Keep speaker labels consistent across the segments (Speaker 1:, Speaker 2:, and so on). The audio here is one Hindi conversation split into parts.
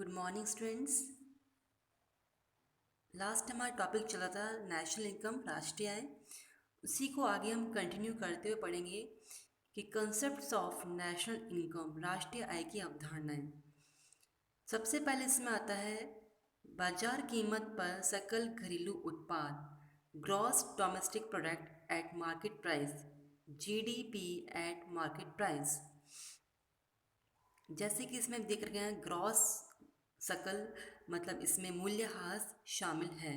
Speaker 1: Good morning students. लास्ट हमारा टॉपिक चला था नेशनल इनकम, राष्ट्रीय आय। उसी को आगे हम कंटिन्यू करते हुए पढ़ेंगे कि कंसेप्ट्स ऑफ नेशनल इनकम, राष्ट्रीय आय की अवधारणाएं। सबसे पहले इसमें आता है बाजार कीमत पर सकल घरेलू उत्पाद, gross domestic product at market price, GDP at market price. जैसे कि इसमें देख रहे हैं ग्रॉस, सकल, मतलब इसमें मूल्यह्रास शामिल है।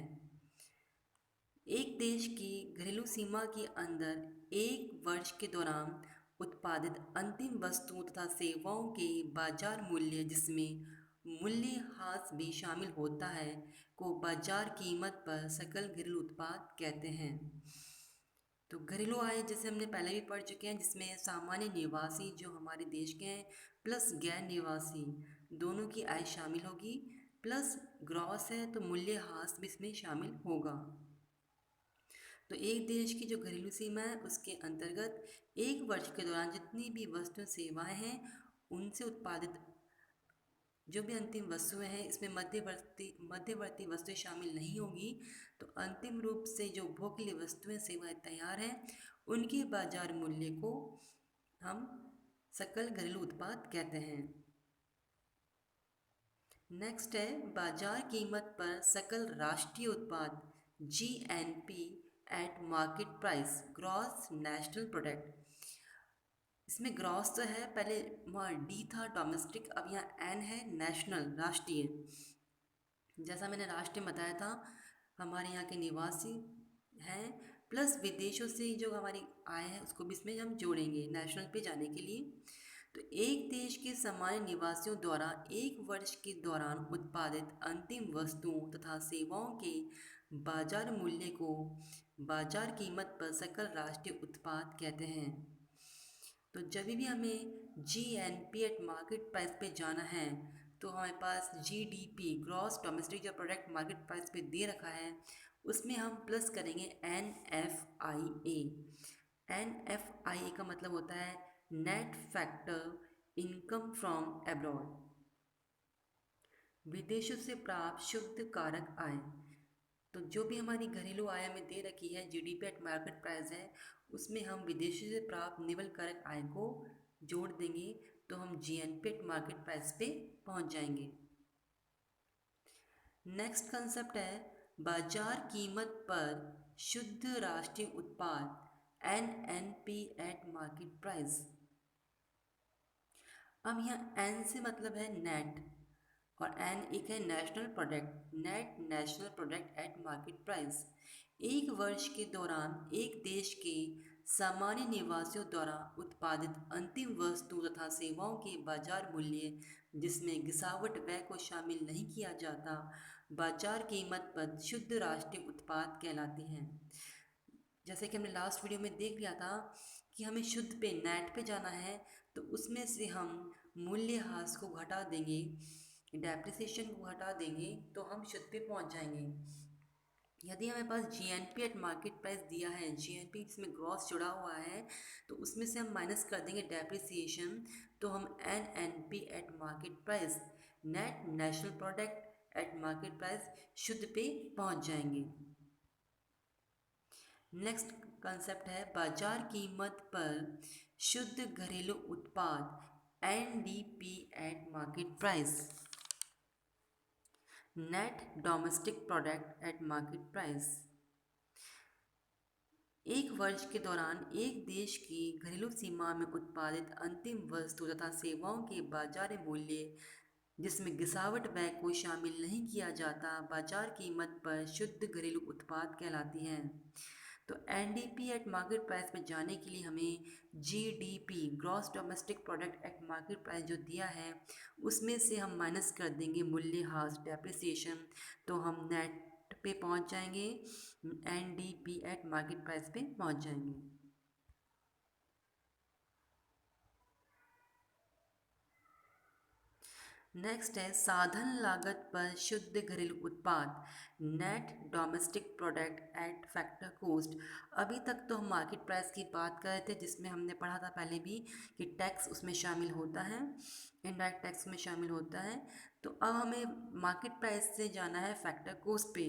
Speaker 1: एक देश की घरेलू सीमा के अंदर एक वर्ष के दौरान उत्पादित अंतिम वस्तुओं तथा सेवाओं के बाजार मूल्य, जिसमें मूल्यह्रास भी शामिल होता है, को बाजार कीमत पर सकल घरेलू उत्पाद कहते हैं। तो घरेलू आय जैसे हमने पहले भी पढ़ चुके हैं, जिसमें सामान्य निवासी जो हमारे देश के हैं प्लस गैर निवासी दोनों की आय शामिल होगी, प्लस ग्रॉस है तो मूल्यह्रास भी इसमें शामिल होगा। तो एक देश की जो घरेलू सीमा है उसके अंतर्गत एक वर्ष के दौरान जितनी भी वस्तुएं सेवाएं हैं उनसे उत्पादित जो भी अंतिम वस्तुएं हैं, इसमें मध्यवर्ती वस्तुएं शामिल नहीं होगी। तो अंतिम रूप से जो उपभोग के लिए वस्तुएं सेवाएं तैयार हैं उनके बाजार मूल्य को हम सकल घरेलू उत्पाद कहते हैं। नेक्स्ट है बाजार कीमत पर सकल राष्ट्रीय उत्पाद, GNP eight market price, gross national product. इसमें ग्रॉस तो है, पहले वहाँ डी था डोमेस्टिक, अब यहाँ एन है नेशनल, राष्ट्रीय। जैसा मैंने राष्ट्रीय बताया था, हमारे यहाँ के निवासी हैं प्लस विदेशों से जो हमारी आय है उसको भी इसमें हम जोड़ेंगे नेशनल पे जाने के लिए। तो एक देश के सामान्य निवासियों द्वारा एक वर्ष के दौरान उत्पादित अंतिम वस्तुओं तथा सेवाओं के बाजार मूल्य को बाजार कीमत पर सकल राष्ट्रीय उत्पाद कहते हैं। तो जब भी हमें जीएनपी एट मार्केट प्राइस पे जाना है तो हमारे पास जीडीपी, ग्रॉस डोमेस्टिक जो प्रोडक्ट मार्केट प्राइस पे दे रखा है, उसमें हम प्लस करेंगे एनएफआईए। एनएफआईए का मतलब होता है net factor income from abroad, विदेशों से प्राप्त शुद्ध कारक आय। तो जो भी हमारी घरेलू आय में दे रखी है जीडीपी एट मार्केट प्राइस है, उसमें हम विदेशों से प्राप्त निवल कारक आय को जोड़ देंगे तो हम जीएनपी एट मार्केट प्राइस पे पहुंच जाएंगे। नेक्स्ट कंसेप्ट है बाजार कीमत पर शुद्ध राष्ट्रीय उत्पाद, एनएनपी एट मार्केट प्राइस। अब यहाँ एन से मतलब है नेट और एन एक है national product, net national product at market price. एक वर्ष के दौरान एक देश के सामान्य निवासियों द्वारा उत्पादित अंतिम वस्तु तथा सेवाओं के बाजार मूल्य, जिसमें गिरावट व्यय को शामिल नहीं किया जाता, बाजार कीमत पर शुद्ध राष्ट्रीय उत्पाद कहलाते हैं। जैसे कि हमने लास्ट वीडियो में देख लिया था कि हमें शुद्ध पे नेट पे जाना है, तो उसमें से हम मूल्यह्रास को घटा देंगे, डेप्रिसिएशन को घटा देंगे तो हम शुद्ध पे पहुंच जाएंगे। यदि हमारे पास जीएनपी एट मार्केट प्राइस दिया है, जीएनपी इसमें ग्रॉस जुड़ा हुआ है, तो उसमें से हम माइनस कर देंगे डेप्रिसिएशन, तो हम NNP eight market price, net national product at market price, शुद्ध पे पहुंच जाएंगे। नेक्स्ट कंसेप्ट है बाजार कीमत पर शुद्ध घरेलू उत्पाद, NDP at market price, net domestic product at market price. एक वर्ष के दौरान एक देश की घरेलू सीमा में उत्पादित अंतिम वस्तु तथा सेवाओं के बाजार मूल्य, जिसमें गिरावट व्यय को शामिल नहीं किया जाता, बाजार कीमत पर शुद्ध घरेलू उत्पाद कहलाती हैं। तो एनडीपी एट मार्केट प्राइस में जाने के लिए हमें GDP, gross domestic product at market price जो दिया है उसमें से हम माइनस कर देंगे मूल्यह्रास, डेप्रिसिएशन, तो हम नेट पे पहुंच जाएंगे, एनडीपी एट मार्केट प्राइस पे पहुंच जाएंगे। नेक्स्ट है साधन लागत पर शुद्ध घरेलू उत्पाद, net domestic product at factor cost. अभी तक तो हम मार्केट प्राइस की बात कर रहे थे, जिसमें हमने पढ़ा था पहले भी कि टैक्स उसमें शामिल होता है। इनडायरेक्ट टैक्स में शामिल होता है। तो अब हमें मार्केट प्राइस से जाना है फैक्टर कोस्ट पे।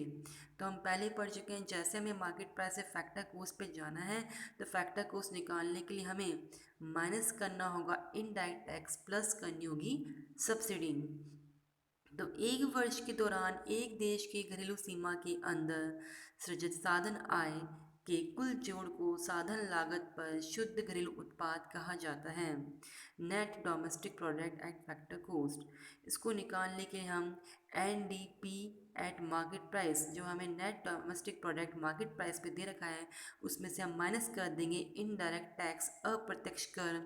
Speaker 1: तो हम पहले पढ़ चुके हैं, जैसे हमें मार्केट प्राइस से फैक्टर कोस्ट पे जाना है तो फैक्टर कोस्ट निकालने के लिए हमें माइनस करना होगा इनडायरेक्ट टैक्स, प्लस करनी होगी सब्सिडी। तो एक वर्ष के दौरान एक देश की घरेलू सीमा के अंदर सृजित साधन आय के कुल जोड़ को साधन लागत पर शुद्ध घरेलू उत्पाद कहा जाता है, net domestic product at factor cost. इसको निकालने के लिए हम NDP एट मार्केट प्राइस, जो हमें net domestic product market price पे दे रखा है, उसमें से हम माइनस कर देंगे इनडायरेक्ट टैक्स अप्रत्यक्ष कर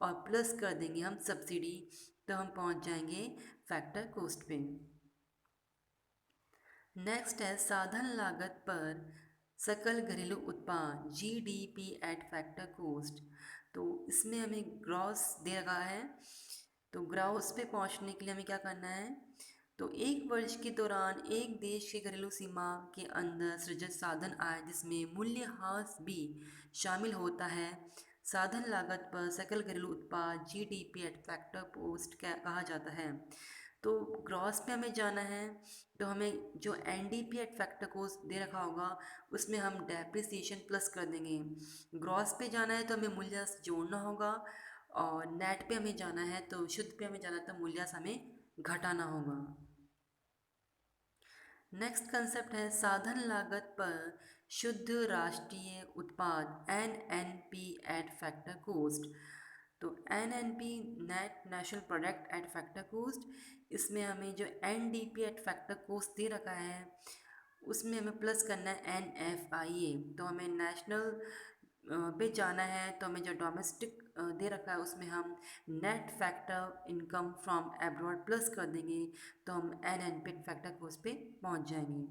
Speaker 1: और प्लस कर देंगे हम सब्सिडी। तो हम पहुंच जाएंगे फैक्टर कोस्ट पे। नेक्स्ट है साधन लागत पर सकल घरेलू उत्पाद GDP एट फैक्टर कोस्ट। तो इसमें हमें ग्रॉस दे रखा है, तो ग्रॉस पे पहुंचने के लिए हमें क्या करना है, तो एक वर्ष के दौरान एक देश के घरेलू सीमा के अंदर सृजित साधन आय जिसमें मूल्यह्रास भी शामिल होता है, साधन लागत पर सकल घरेलू उत्पाद GDP एट फैक्टर पोस्ट कहा जाता है। तो ग्रॉस पे हमें जाना है, तो हमें जो NDP एट फैक्टर कोस्ट दे रखा होगा उसमें हम डेप्रिसिएशन प्लस कर देंगे। ग्रॉस पे जाना है तो हमें मूल्यह्रास जोड़ना होगा, और नेट पे हमें जाना है तो शुद्ध पे हमें जाना है तो मूल्यह्रास हमें घटाना होगा। नेक्स्ट कंसेप्ट है साधन लागत पर शुद्ध राष्ट्रीय उत्पाद NNP एट फैक्टर कोस्ट। तो NNP net national product at factor cost, इसमें हमें जो NDP एट फैक्टर कोस्ट दे रखा है उसमें हमें प्लस करना है NFIA। तो हमें नेशनल पे जाना है तो हमें जो डोमेस्टिक दे रखा है उसमें हम net factor income from abroad plus कर देंगे, तो हम NNP फैक्टर कोस्ट पे पहुंच जाएंगे।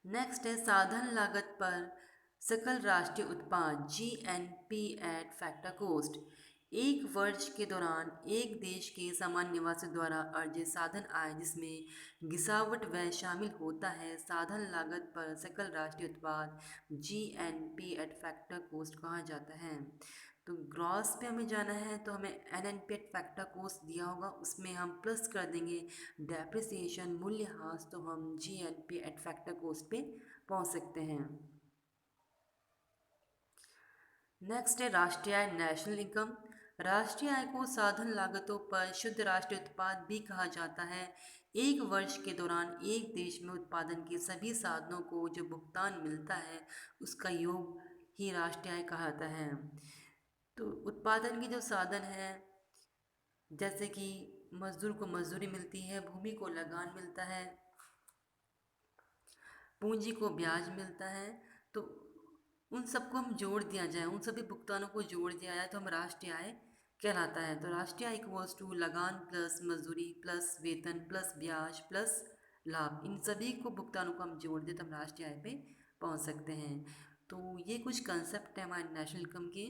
Speaker 1: नेक्स्ट है साधन लागत पर सकल राष्ट्रीय उत्पाद GNP एट फैक्टर कोस्ट। एक वर्ष के दौरान एक देश के सामान्य निवासियों द्वारा अर्जित साधन आय जिसमें गिसावट व्यय शामिल होता है, साधन लागत पर सकल राष्ट्रीय उत्पाद GNP एट फैक्टर कोस्ट कहा जाता है। तो ग्रॉस पे हमें जाना है तो हमें NNP एट फैक्टर कोस्ट दिया होगा, उसमें हम प्लस कर देंगे डेप्रिसिएशन मूल्यह्रास, तो हम GNP एट फैक्टर कोस्ट पे पहुंच सकते हैं। नेक्स्ट है राष्ट्रीय आय नेशनल इनकम। राष्ट्रीय आय को साधन लागतों पर शुद्ध राष्ट्रीय उत्पाद भी कहा जाता है। एक वर्ष के दौरान एक देश में उत्पादन के सभी साधनों को जो भुगतान मिलता है उसका योग ही राष्ट्रीय आय कहलाता है। तो उत्पादन के जो साधन हैं, जैसे कि मजदूर को मजदूरी मिलती है, भूमि को लगान मिलता है, पूंजी को ब्याज मिलता है, तो उन सबको हम जोड़ दिया जाए, उन सभी भुगतानों को जोड़ दिया जाए तो हम राष्ट्रीय आय कहलाता है। तो राष्ट्रीय आय इक्वल्स टू लगान प्लस मजदूरी प्लस वेतन प्लस ब्याज प्लस लाभ, इन सभी को भुगतानों को हम जोड़ दें तो हम राष्ट्रीय आय पे पहुंच सकते हैं। तो ये कुछ कंसेप्ट है हमारे नेशनल इनकम के।